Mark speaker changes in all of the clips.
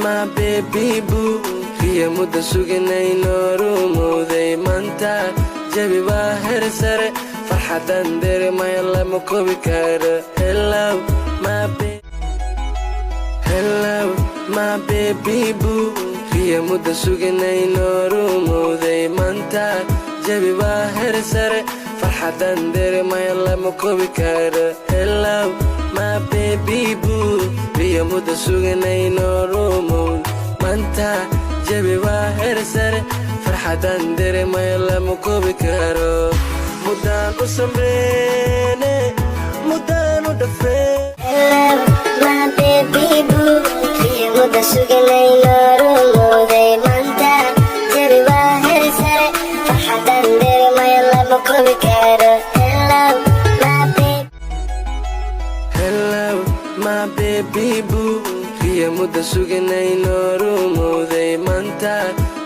Speaker 1: my baby boo riya mudda suganayno rumowday maanta jabi waa heer sare farxadan dareemaya lama koobi karo hello my baby boo riya mudda suganayno rumowday maanta jabi waa heer sare farxadan dareemaya lama koobi karo hello my baby boo riya mudda suganayno rumowday maanta jabi waa heer sare farxadan dareemaya lama koobi karo mudaan u samreene mudaan u dhafeen
Speaker 2: my baby boo riya mudda suganayno rumowday maanta jabi waa heer sare farxadan dareemaya lama koobi karo
Speaker 1: my baby boo riya mudda suganayno rumowday maanta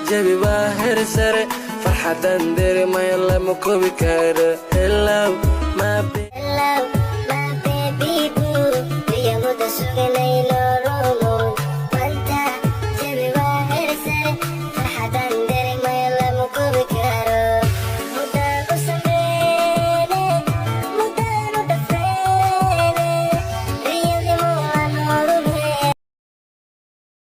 Speaker 1: jabi waa heer sare farxadan dareemaya lama koobi karo hello